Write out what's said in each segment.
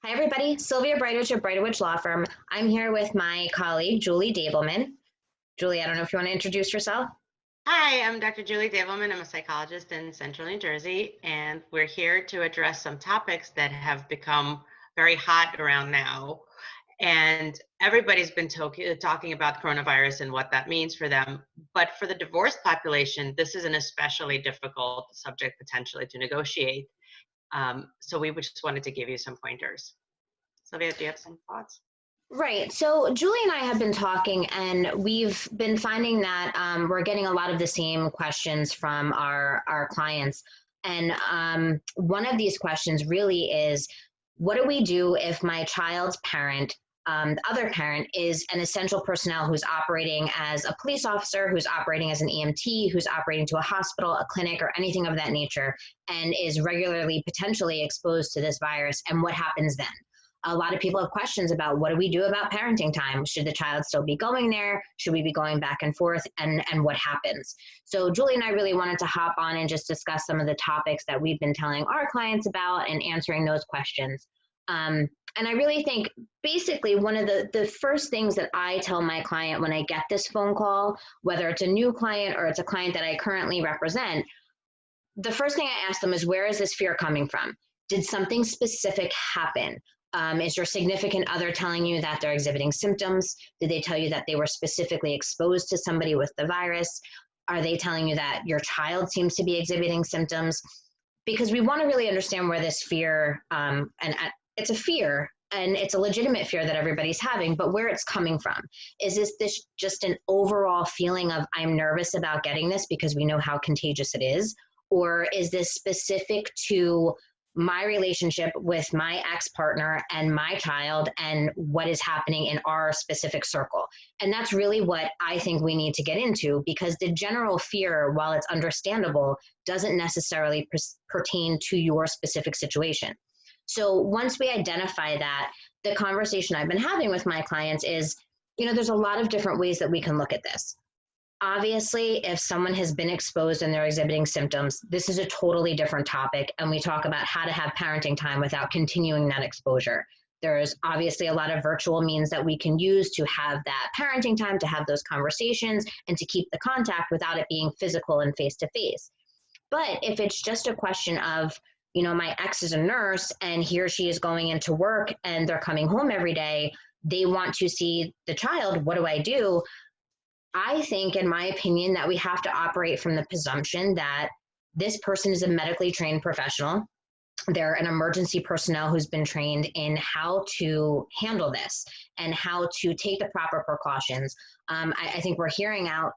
Hi, everybody. Sylvia Breitowich of Breitowich Law Firm. I'm here with my colleague, Julie Davelman. Julie, I don't know if you want to introduce yourself. Hi, I'm Dr. Julie Davelman. I'm a psychologist in Central New Jersey, and we're here to address some topics that have become very hot around now. And everybody's been talking about coronavirus and what that means for them. But for the divorced population, this is an especially difficult subject potentially to negotiate. So we just wanted to give you some pointers. Sylvia, do you have some thoughts? Right. So Julie and I have been talking, and we've been finding that we're getting a lot of the same questions from our clients. And one of these questions really is, what do we do if my child's parent, the other parent, is an essential personnel who's operating as a police officer, who's operating as an EMT, who's operating to a hospital, a clinic, or anything of that nature, and is regularly potentially exposed to this virus? And what happens then? A lot of people have questions about, what do we do about parenting time? Should the child still be going there? Should we be going back and forth? And what happens? So Julie and I really wanted to hop on and just discuss some of the topics that we've been telling our clients about and answering those questions. And I really think basically one of the first things that I tell my client when I get this phone call, whether it's a new client or it's a client that I currently represent, the first thing I ask them is, where is this fear coming from? Did something specific happen? Is your significant other telling you that they're exhibiting symptoms? Did they tell you that they were specifically exposed to somebody with the virus? Are they telling you that your child seems to be exhibiting symptoms? Because we want to really understand where this fear, and it's a fear, and it's a legitimate fear that everybody's having, but where it's coming from. Is this just an overall feeling of, I'm nervous about getting this because we know how contagious it is? Or is this specific to my relationship with my ex-partner and my child and what is happening in our specific circle? And that's really what I think we need to get into, because the general fear, while it's understandable, doesn't necessarily pertain to your specific situation. So once we identify that, the conversation I've been having with my clients is, there's a lot of different ways that we can look at this. Obviously, if someone has been exposed and they're exhibiting symptoms, this is a totally different topic, and we talk about how to have parenting time without continuing that exposure. There's obviously a lot of virtual means that we can use to have that parenting time, to have those conversations, and to keep the contact without it being physical and face-to-face. But if it's just a question of, my ex is a nurse and he or she is going into work and they're coming home every day, they want to see the child, what do I do? I think, in my opinion, that we have to operate from the presumption that this person is a medically trained professional. They're an emergency personnel who's been trained in how to handle this and how to take the proper precautions. I think we're hearing out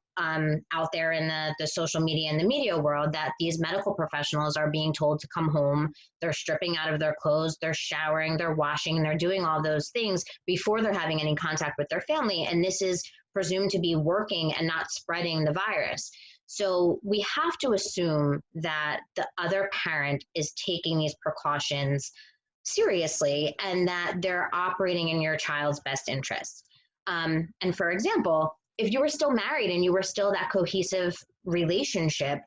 there in the social media and the media world that these medical professionals are being told to come home. They're stripping out of their clothes, they're showering, they're washing, and they're doing all those things before they're having any contact with their family. And this is presumed to be working and not spreading the virus. So we have to assume that the other parent is taking these precautions seriously and that they're operating in your child's best interests. And for example, if you were still married and you were still that cohesive relationship,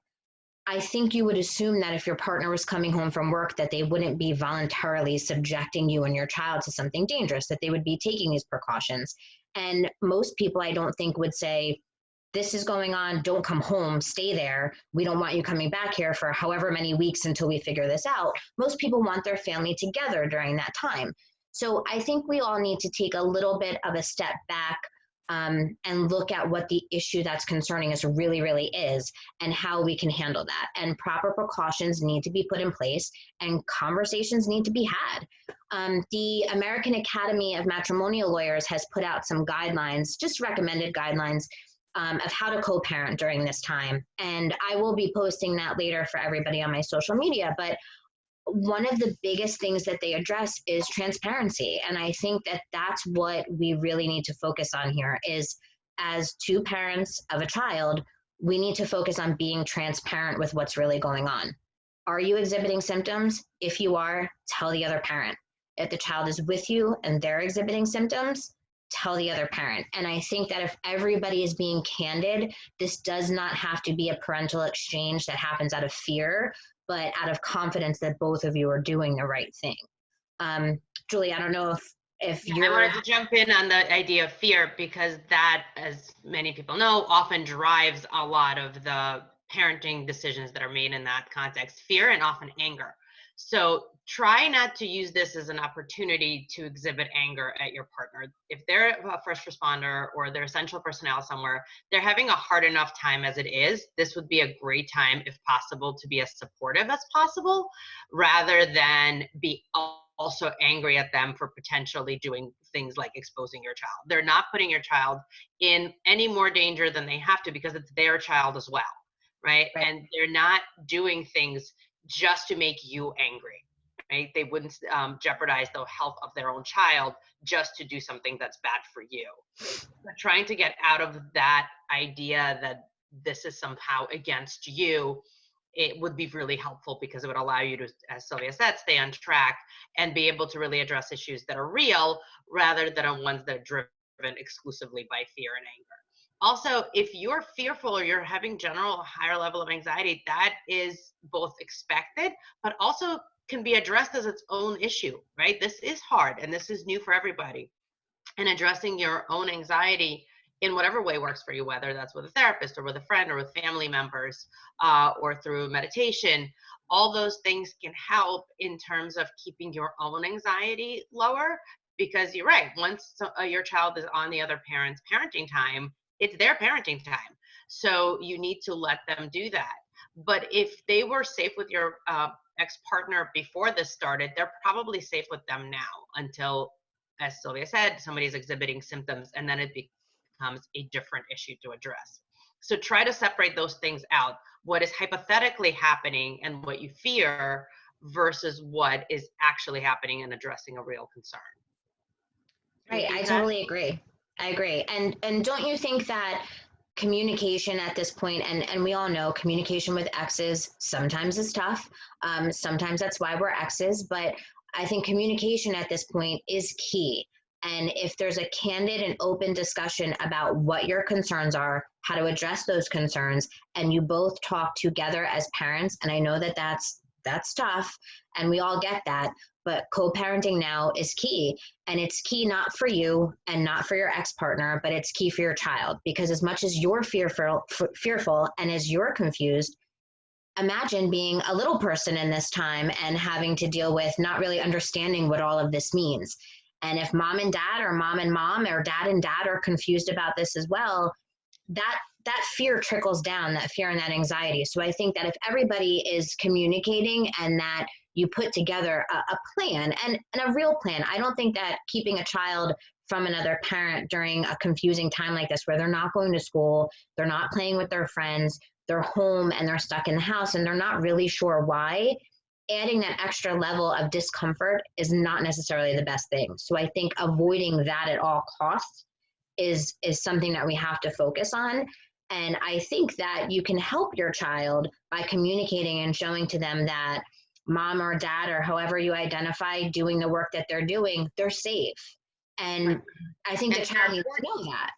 I think you would assume that if your partner was coming home from work, that they wouldn't be voluntarily subjecting you and your child to something dangerous, that they would be taking these precautions. And most people, I don't think, would say, this is going on, don't come home, stay there. We don't want you coming back here for however many weeks until we figure this out. Most people want their family together during that time. So I think we all need to take a little bit of a step back and look at what the issue that's concerning us really, really is and how we can handle that. And proper precautions need to be put in place and conversations need to be had. The American Academy of Matrimonial Lawyers has put out some guidelines, just recommended guidelines, of how to co-parent during this time. And I will be posting that later for everybody on my social media. But one of the biggest things that they address is transparency. And I think that that's what we really need to focus on here is, as two parents of a child, we need to focus on being transparent with what's really going on. Are you exhibiting symptoms? If you are, tell the other parent. If the child is with you and they're exhibiting symptoms, tell the other parent. And I think that if everybody is being candid, this does not have to be a parental exchange that happens out of fear, but out of confidence that both of you are doing the right thing. Julie, I don't know if Yeah, I you're wanted to jump in on the idea of fear because that, as many people know, often drives a lot of the parenting decisions that are made in that context, fear and often anger. So try not to use this as an opportunity to exhibit anger at your partner. If they're a first responder or they're essential personnel somewhere, they're having a hard enough time as it is. This would be a great time, if possible, to be as supportive as possible rather than be also angry at them for potentially doing things like exposing your child. They're not putting your child in any more danger than they have to because it's their child as well, right? right. And they're not doing things just to make you angry, right? They wouldn't jeopardize the health of their own child just to do something that's bad for you. But trying to get out of that idea that this is somehow against you, it would be really helpful because it would allow you to, as Sylvia said, stay on track and be able to really address issues that are real rather than on ones that are driven exclusively by fear and anger. Also, if you're fearful or you're having general higher level of anxiety, that is both expected, but also can be addressed as its own issue, right? This is hard and this is new for everybody. And addressing your own anxiety in whatever way works for you, whether that's with a therapist or with a friend or with family members or through meditation, all those things can help in terms of keeping your own anxiety lower. Because you're right, once your child is on the other parent's parenting time, it's their parenting time. So you need to let them do that. But if they were safe with your ex-partner before this started, they're probably safe with them now until, as Sylvia said, somebody's exhibiting symptoms and then it becomes a different issue to address. So try to separate those things out. What is hypothetically happening and what you fear versus what is actually happening and addressing a real concern. Right, Anything I to add? totally agree. I agree. And don't you think that communication at this point, and we all know communication with exes sometimes is tough. Sometimes that's why we're exes, but I think communication at this point is key. And if there's a candid and open discussion about what your concerns are, how to address those concerns, and you both talk together as parents, and I know that that's tough, and we all get that, but co-parenting now is key. And it's key not for you and not for your ex-partner, but it's key for your child. Because as much as you're fearful and as you're confused, imagine being a little person in this time and having to deal with not really understanding what all of this means. And if mom and dad or mom and mom or dad and dad are confused about this as well, that fear trickles down, that fear and that anxiety. So I think that if everybody is communicating and that you put together a plan and a real plan, I don't think that keeping a child from another parent during a confusing time like this, where they're not going to school, they're not playing with their friends, they're home and they're stuck in the house and they're not really sure why, adding that extra level of discomfort is not necessarily the best thing. So I think avoiding that at all costs is something that we have to focus on. And I think that you can help your child by communicating and showing to them that mom or dad or however you identify doing the work that they're doing, they're safe. And Right. I think the And child needs to know that.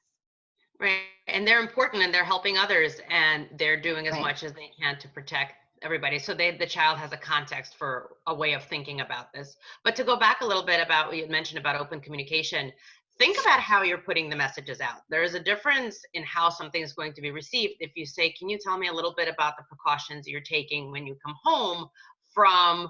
right. And they're important and they're helping others and they're doing as Right. much as they can to protect everybody. So the child has a context for a way of thinking about this. But to go back a little bit about what you mentioned about open communication, think about how you're putting the messages out. There is a difference in how something is going to be received. If you say, can you tell me a little bit about the precautions you're taking when you come home, from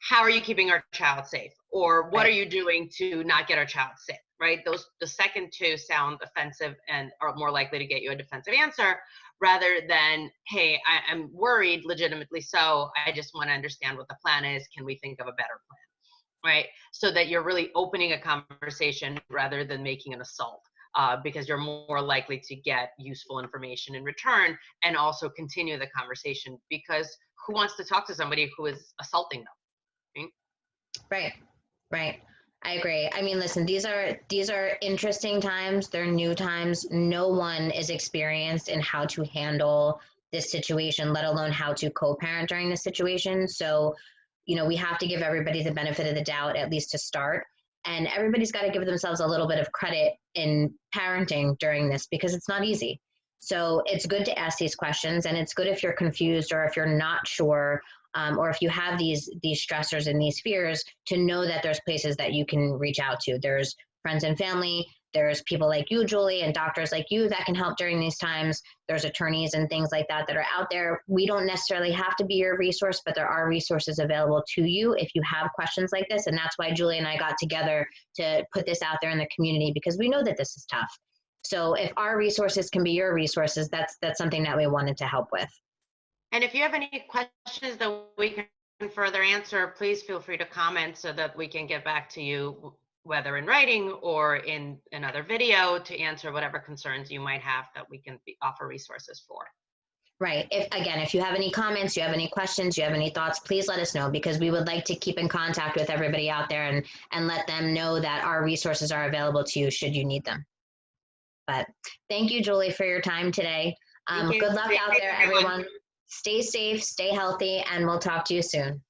how are you keeping our child safe? Or what Right. are you doing to not get our child sick? Right? The second two sound offensive and are more likely to get you a defensive answer rather than, hey, I'm worried, legitimately so. I just want to understand what the plan is. Can we think of a better plan? Right? So that you're really opening a conversation rather than making an assault. Because you're more likely to get useful information in return and also continue the conversation, because who wants to talk to somebody who is assaulting them? Right? Right. Right. I agree. I mean, listen, these are interesting times. They're new times. No one is experienced in how to handle this situation, let alone how to co-parent during this situation. So, we have to give everybody the benefit of the doubt, at least to start. And everybody's got to give themselves a little bit of credit in parenting during this because it's not easy. So it's good to ask these questions, and it's good if you're confused or if you're not sure or if you have these stressors and these fears, to know that there's places that you can reach out to. There's friends and family. There's people like you, Julie, and doctors like you that can help during these times. There's attorneys and things like that that are out there. We don't necessarily have to be your resource, but there are resources available to you if you have questions like this. And that's why Julie and I got together to put this out there in the community, because we know that this is tough. So if our resources can be your resources, that's something that we wanted to help with. And if you have any questions that we can further answer, please feel free to comment so that we can get back to you, whether in writing or in another video, to answer whatever concerns you might have that we can offer resources for. Right. If you have any comments, you have any questions, you have any thoughts, please let us know, because we would like to keep in contact with everybody out there and let them know that our resources are available to you should you need them. But thank you, Julie, for your time today. Good luck out there, everyone. Stay safe, stay healthy, and we'll talk to you soon.